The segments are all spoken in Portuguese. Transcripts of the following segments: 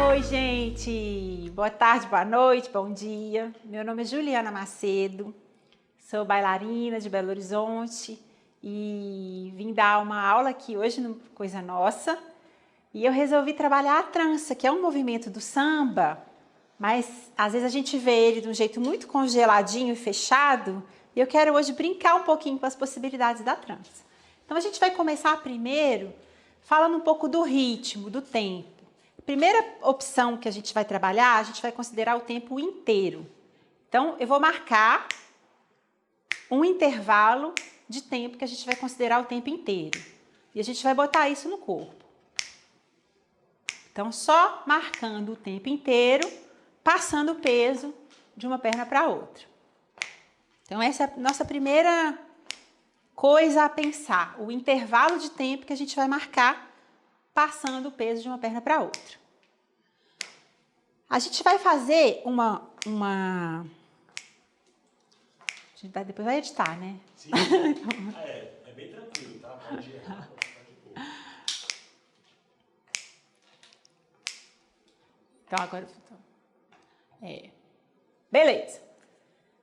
Oi, gente! Boa tarde, boa noite, bom dia. Meu nome é Juliana Macedo, sou bailarina de Belo Horizonte e vim dar uma aula aqui hoje no Coisa Nossa. E eu resolvi trabalhar a trança, que é um movimento do samba, mas às vezes a gente vê ele de um jeito muito congeladinho e fechado, e eu quero hoje brincar um pouquinho com as possibilidades da trança. Então a gente vai começar primeiro falando um pouco do ritmo, do tempo. Primeira opção que a gente vai trabalhar, a gente vai considerar o tempo inteiro. Então, eu vou marcar um intervalo de tempo que a gente vai considerar o tempo inteiro. E a gente vai botar isso no corpo. Então, só marcando o tempo inteiro, passando o peso de uma perna para a outra. Então, essa é a nossa primeira coisa a pensar, o intervalo de tempo que a gente vai marcar passando o peso de uma perna para a outra. A gente vai fazer depois vai editar, né? Sim. É bem tranquilo, tá? Pode errar, pode ficar de boa. Então, agora... Beleza.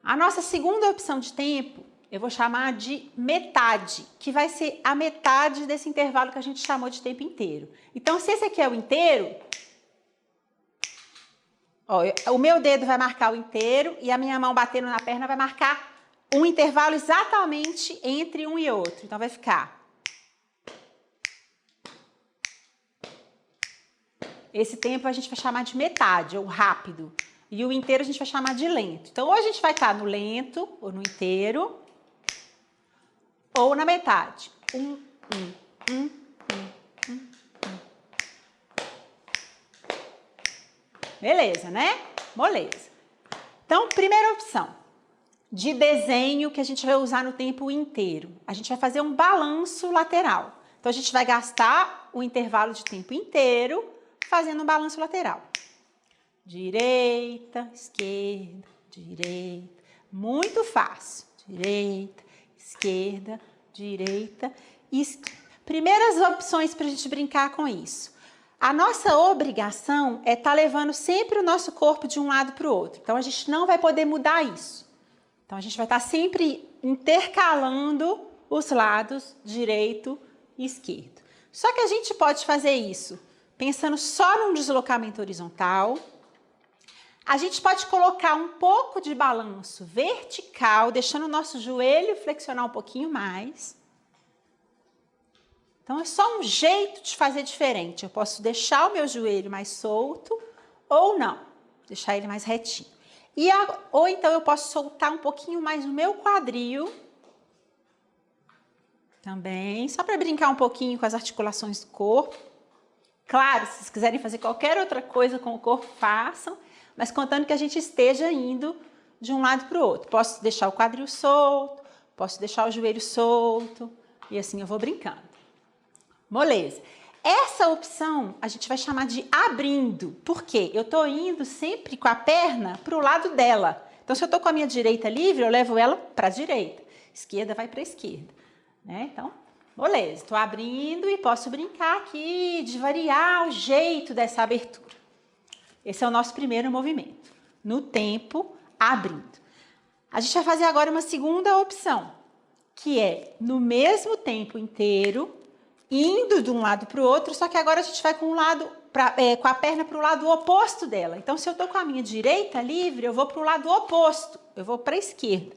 A nossa segunda opção de tempo, eu vou chamar de metade, que vai ser a metade desse intervalo que a gente chamou de tempo inteiro. Então, se esse aqui é o inteiro, ó, o meu dedo vai marcar o inteiro e a minha mão batendo na perna vai marcar um intervalo exatamente entre um e outro. Então, vai ficar... Esse tempo a gente vai chamar de metade, ou rápido. E o inteiro a gente vai chamar de lento. Então, ou a gente vai estar no lento, ou no inteiro, ou na metade. Beleza, né? Moleza. Então, primeira opção de desenho que a gente vai usar no tempo inteiro. A gente vai fazer um balanço lateral. Então, a gente vai gastar o intervalo de tempo inteiro fazendo um balanço lateral. Direita, esquerda, direita. Muito fácil. Direita, esquerda, direita e esquerda. Primeiras opções para a gente brincar com isso. A nossa obrigação é estar levando sempre o nosso corpo de um lado para o outro. Então, a gente não vai poder mudar isso. Então, a gente vai estar sempre intercalando os lados direito e esquerdo. Só que a gente pode fazer isso pensando só num deslocamento horizontal. A gente pode colocar um pouco de balanço vertical, deixando o nosso joelho flexionar um pouquinho mais. Então, é só um jeito de fazer diferente. Eu posso deixar o meu joelho mais solto ou não, deixar ele mais retinho. Ou então eu posso soltar um pouquinho mais o meu quadril. Também, só para brincar um pouquinho com as articulações do corpo. Claro, se vocês quiserem fazer qualquer outra coisa com o corpo, façam. Mas contando que a gente esteja indo de um lado para o outro. Posso deixar o quadril solto, posso deixar o joelho solto. E assim eu vou brincando. Moleza. Essa opção a gente vai chamar de abrindo. Por quê? Eu estou indo sempre com a perna para o lado dela. Então, se eu estou com a minha direita livre, eu levo ela para a direita. Esquerda vai para a esquerda. Né? Então, moleza. Estou abrindo e posso brincar aqui de variar o jeito dessa abertura. Esse é o nosso primeiro movimento. No tempo, abrindo. A gente vai fazer agora uma segunda opção, que é no mesmo tempo inteiro, indo de um lado para o outro, só que agora a gente vai com a perna para o lado oposto dela. Então, se eu estou com a minha direita livre, eu vou para o lado oposto, eu vou para a esquerda.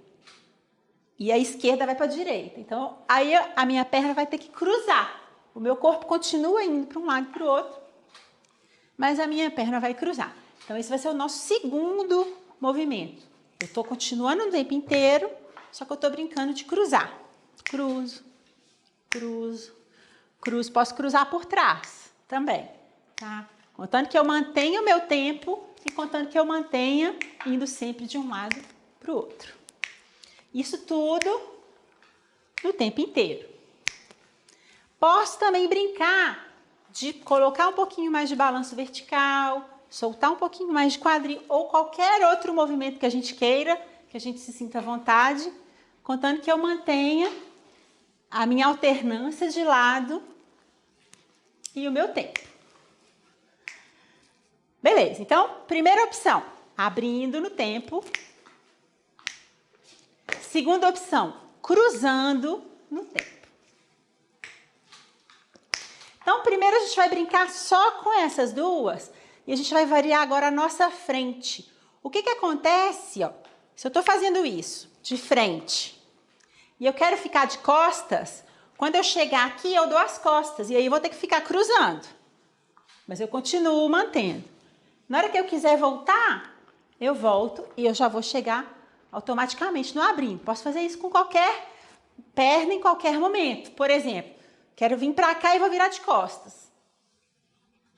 E a esquerda vai para a direita. Então, aí a minha perna vai ter que cruzar. O meu corpo continua indo para um lado e para o outro, mas a minha perna vai cruzar. Então, esse vai ser o nosso segundo movimento. Eu estou continuando o tempo inteiro, só que eu estou brincando de cruzar. Cruzo, cruzo. Cruzo, posso cruzar por trás também, tá? Contando que eu mantenha o meu tempo e contando que eu mantenha indo sempre de um lado para o outro. Isso tudo no tempo inteiro. Posso também brincar de colocar um pouquinho mais de balanço vertical, soltar um pouquinho mais de quadril ou qualquer outro movimento que a gente queira, que a gente se sinta à vontade, contando que eu mantenha a minha alternância de lado e o meu tempo. Beleza, então, primeira opção, abrindo no tempo. Segunda opção, cruzando no tempo. Então, primeiro a gente vai brincar só com essas duas e a gente vai variar agora a nossa frente. O que que acontece, ó, se eu tô fazendo isso de frente e eu quero ficar de costas, quando eu chegar aqui eu dou as costas e aí eu vou ter que ficar cruzando. Mas eu continuo mantendo. Na hora que eu quiser voltar, eu volto e eu já vou chegar automaticamente no abrindo. Posso fazer isso com qualquer perna em qualquer momento. Por exemplo, quero vir para cá e vou virar de costas.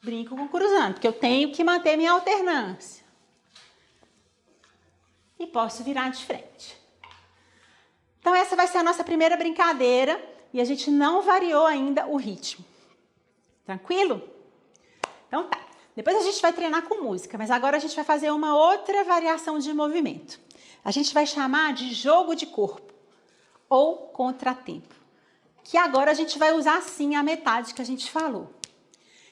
Brinco com cruzando, porque eu tenho que manter minha alternância. E posso virar de frente. Então essa vai ser a nossa primeira brincadeira e a gente não variou ainda o ritmo. Tranquilo? Então tá. Depois a gente vai treinar com música, mas agora a gente vai fazer uma outra variação de movimento. A gente vai chamar de jogo de corpo ou contratempo, que agora a gente vai usar sim a metade que a gente falou.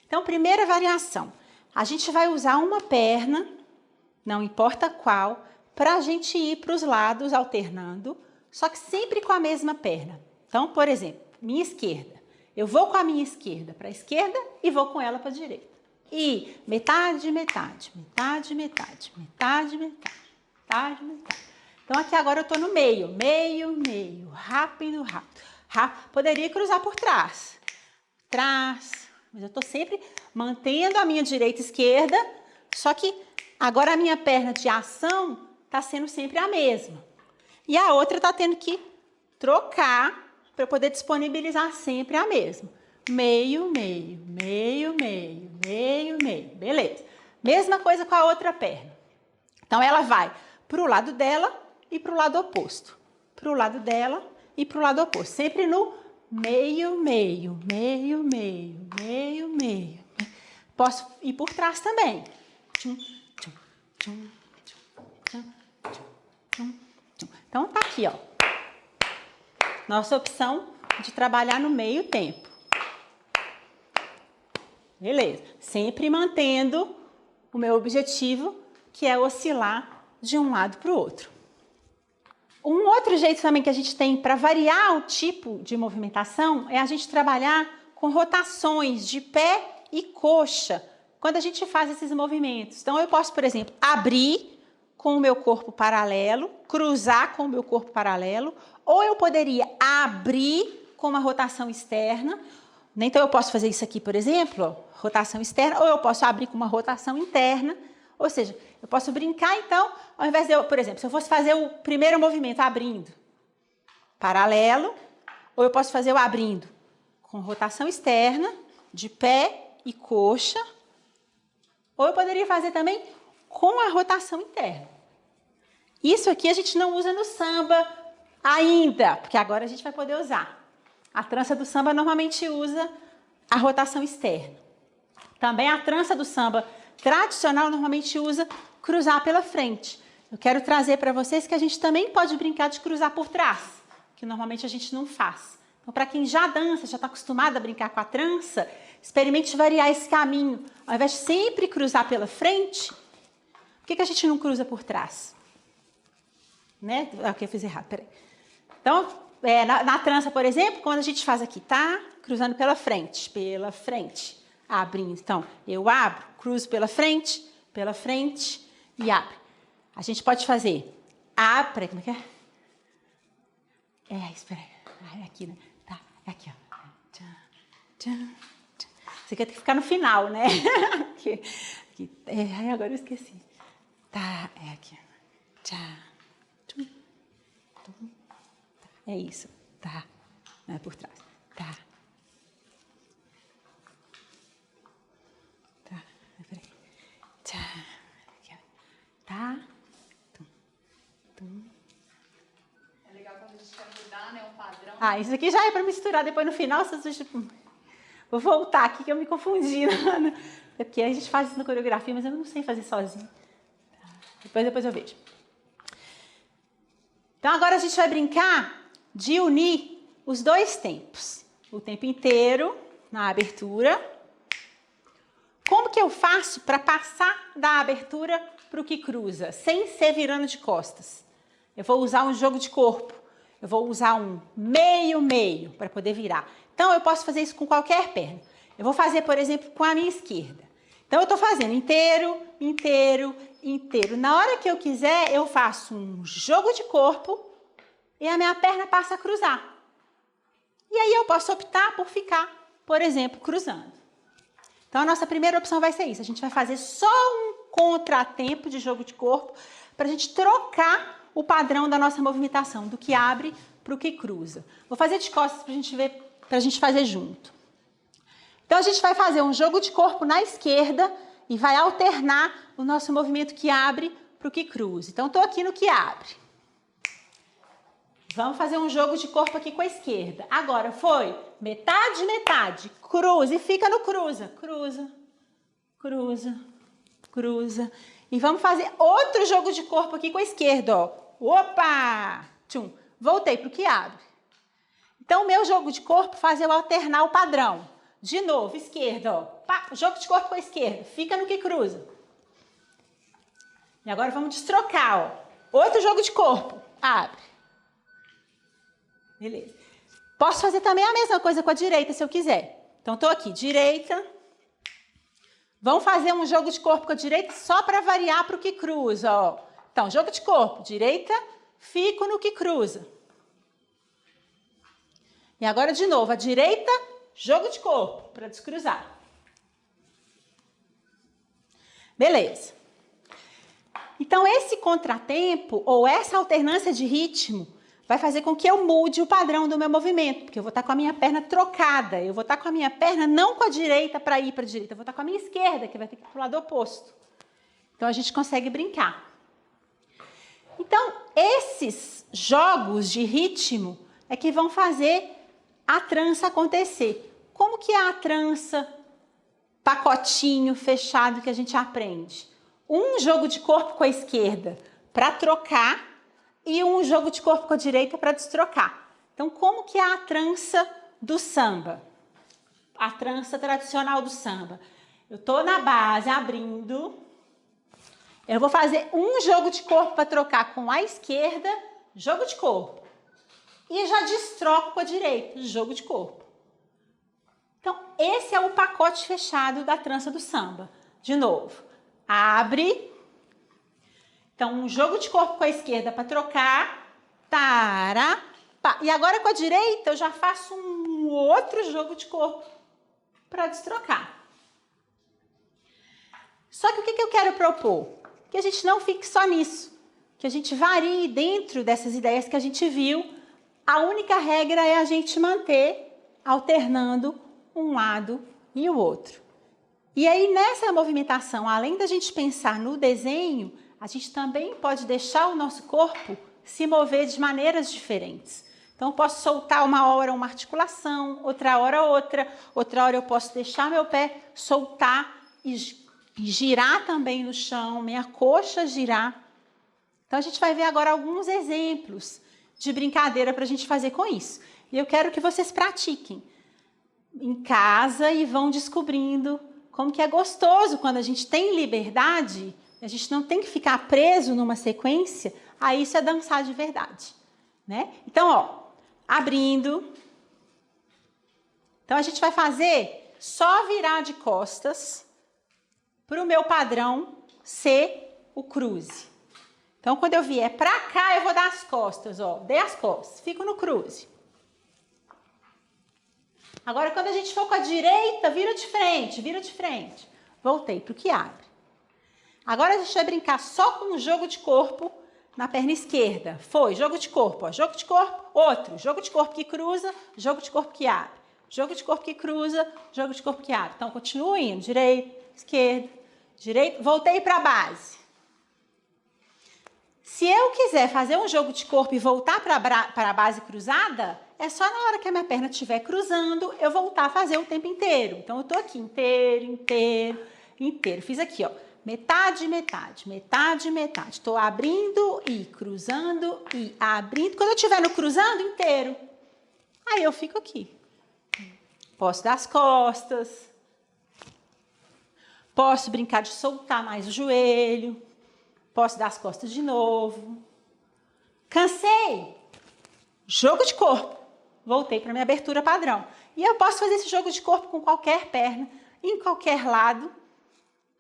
Então, primeira variação, a gente vai usar uma perna, não importa qual, para a gente ir para os lados alternando, só que sempre com a mesma perna. Então, por exemplo, minha esquerda. Eu vou com a minha esquerda para a esquerda e vou com ela para a direita. E metade, metade, metade, metade, metade, metade, metade, metade. Então, aqui agora eu estou no meio, meio, meio, rápido, rápido, rápido. Poderia cruzar por trás, mas eu estou sempre mantendo a minha direita e esquerda, só que agora a minha perna de ação está sendo sempre a mesma. E a outra está tendo que trocar para eu poder disponibilizar sempre a mesma. Meio, meio, meio, meio, meio, meio. Beleza. Mesma coisa com a outra perna. Então, ela vai para o lado dela e para o lado oposto. Para o lado dela e para o lado oposto. Sempre no meio, meio, meio, meio, meio, meio. Posso ir por trás também. Então, tá aqui, ó. Nossa opção de trabalhar no meio tempo. Beleza. Sempre mantendo o meu objetivo, que é oscilar de um lado para o outro. Um outro jeito também que a gente tem para variar o tipo de movimentação é a gente trabalhar com rotações de pé e coxa quando a gente faz esses movimentos. Então, eu posso, por exemplo, abrir com o meu corpo paralelo, cruzar com o meu corpo paralelo, ou eu poderia abrir com uma rotação externa. Então, eu posso fazer isso aqui, por exemplo, ó, rotação externa, ou eu posso abrir com uma rotação interna. Ou seja, eu posso brincar, então, ao invés de eu, por exemplo, se eu fosse fazer o primeiro movimento abrindo, paralelo, ou eu posso fazer o abrindo com rotação externa, de pé e coxa, ou eu poderia fazer também com a rotação interna. Isso aqui a gente não usa no samba ainda, porque agora a gente vai poder usar. A trança do samba normalmente usa a rotação externa. Também a trança do samba tradicional normalmente usa cruzar pela frente. Eu quero trazer para vocês que a gente também pode brincar de cruzar por trás, que normalmente a gente não faz. Então, para quem já dança, já está acostumado a brincar com a trança, experimente variar esse caminho. Ao invés de sempre cruzar pela frente, por que a gente não cruza por trás? Né? Aqui eu fiz errado, peraí. Então, na trança, por exemplo, quando a gente faz aqui, tá? Cruzando pela frente, abrindo. Então, eu abro, cruzo pela frente e abro. A gente pode fazer, abre, como é que é? Espera aí, é aqui, né? Tá, é aqui, ó. Você quer ter que ficar no final, né? Aqui. Agora eu esqueci. Tá, é aqui. É isso, tá. Não é por trás, tá. Tá, peraí. Tá. É legal quando a gente quer mudar, né? Um padrão. Ah, isso aqui já é para misturar depois no final. Vou voltar aqui que eu me confundi. É porque a gente faz isso na coreografia, mas eu não sei fazer sozinho. Depois eu vejo. Então, agora a gente vai brincar de unir os dois tempos. O tempo inteiro na abertura como que eu faço para passar da abertura para o que cruza, sem ser virando de costas? Eu vou usar um jogo de corpo. Eu vou usar um meio-meio para poder virar. Então, eu posso fazer isso com qualquer perna. Eu vou fazer, por exemplo, com a minha esquerda. Então, eu estou fazendo inteiro, inteiro, inteiro. Na hora que eu quiser, eu faço um jogo de corpo e a minha perna passa a cruzar. E aí, eu posso optar por ficar, por exemplo, cruzando. Então, a nossa primeira opção vai ser isso. A gente vai fazer só um contratempo de jogo de corpo para a gente trocar o padrão da nossa movimentação, do que abre para o que cruza. Vou fazer de costas para a gente ver, para a gente fazer junto. Então, a gente vai fazer um jogo de corpo na esquerda e vai alternar o nosso movimento que abre para o que cruza. Então, estou aqui no que abre. Vamos fazer um jogo de corpo aqui com a esquerda. Agora, foi metade, metade, cruza e fica no cruza. Cruza, cruza, cruza. E vamos fazer outro jogo de corpo aqui com a esquerda, ó. Opa! Tchum. Voltei para o que abre. Então, o meu jogo de corpo faz eu alternar o padrão. De novo, esquerda, ó. Pá, jogo de corpo com a esquerda. Fica no que cruza. E agora vamos destrocar, ó. Outro jogo de corpo. Abre. Beleza. Posso fazer também a mesma coisa com a direita, se eu quiser. Então, estou aqui, direita. Vamos fazer um jogo de corpo com a direita só para variar para o que cruza, ó. Então, jogo de corpo, direita, fico no que cruza. E agora, de novo, a direita, jogo de corpo, para descruzar. Beleza. Então, esse contratempo, ou essa alternância de ritmo, vai fazer com que eu mude o padrão do meu movimento, porque eu vou estar com a minha perna trocada, eu vou estar com a minha perna não com a direita para ir para a direita, eu vou estar com a minha esquerda, que vai ter que ir para o lado oposto. Então, a gente consegue brincar. Então, esses jogos de ritmo é que vão fazer a trança acontecer. Como que é a trança, pacotinho fechado que a gente aprende? Um jogo de corpo com a esquerda para trocar e um jogo de corpo com a direita para destrocar. Então, como que é a trança do samba? A trança tradicional do samba. Eu estou na base abrindo, eu vou fazer um jogo de corpo para trocar com a esquerda, jogo de corpo. E já destroco com a direita, jogo de corpo. Então, esse é o pacote fechado da trança do samba. De novo, abre. Então, um jogo de corpo com a esquerda para trocar. Tará, pá. E agora com a direita eu já faço um outro jogo de corpo para destrocar. Só que o que eu quero propor? Que a gente não fique só nisso. Que a gente varie dentro dessas ideias que a gente viu. A única regra é a gente manter alternando um lado e o outro. E aí, nessa movimentação, além da gente pensar no desenho, a gente também pode deixar o nosso corpo se mover de maneiras diferentes. Então, eu posso soltar uma hora uma articulação, outra hora eu posso deixar meu pé soltar e girar também no chão, minha coxa girar. Então, a gente vai ver agora alguns exemplos de brincadeira para a gente fazer com isso. E eu quero que vocês pratiquem em casa e vão descobrindo como que é gostoso quando a gente tem liberdade, a gente não tem que ficar preso numa sequência, aí isso é dançar de verdade, né? Então, ó, abrindo. Então, a gente vai fazer só virar de costas para o meu padrão ser o cruze. Então, quando eu vier para cá, eu vou dar as costas, ó, dei as costas, fico no cruze. Agora, quando a gente for com a direita, vira de frente. Voltei para o que abre. Agora, a gente vai brincar só com o jogo de corpo na perna esquerda. Foi, jogo de corpo, ó, jogo de corpo, outro. Jogo de corpo que cruza, jogo de corpo que abre. Jogo de corpo que cruza, jogo de corpo que abre. Então, continuo indo, direita, esquerda, direita. Voltei para a base. Se eu quiser fazer um jogo de corpo e voltar para a base cruzada, é só na hora que a minha perna estiver cruzando, eu voltar a fazer o tempo inteiro. Então, eu estou aqui inteiro. Fiz aqui, ó, metade. Estou abrindo e cruzando e abrindo. Quando eu estiver no cruzando, inteiro. Aí, eu fico aqui. Posso dar as costas. Posso brincar de soltar mais o joelho. Posso dar as costas de novo. Cansei. Jogo de corpo. Voltei para minha abertura padrão. E eu posso fazer esse jogo de corpo com qualquer perna, em qualquer lado.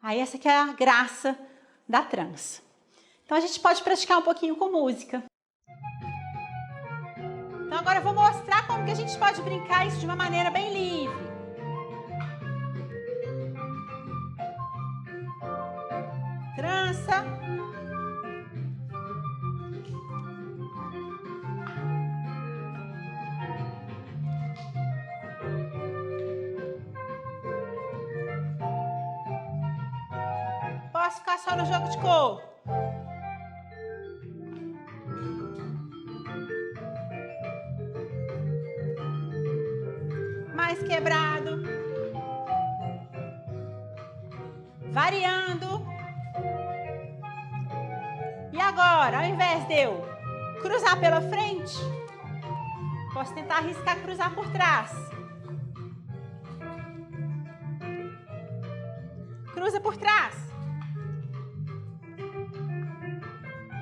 Aí essa que é a graça da trança. Então a gente pode praticar um pouquinho com música. Então agora eu vou mostrar como que a gente pode brincar isso de uma maneira bem livre. Trança. Posso ficar só no jogo de corpo. Mais quebrado. Variando. E agora, ao invés de eu cruzar pela frente, posso tentar arriscar cruzar por trás. Cruza por trás.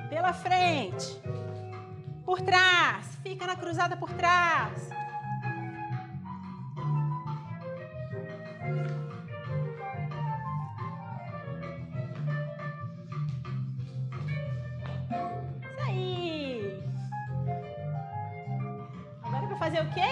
Pela frente. Por trás. Fica na cruzada por trás. Isso aí. Agora eu vou fazer o quê?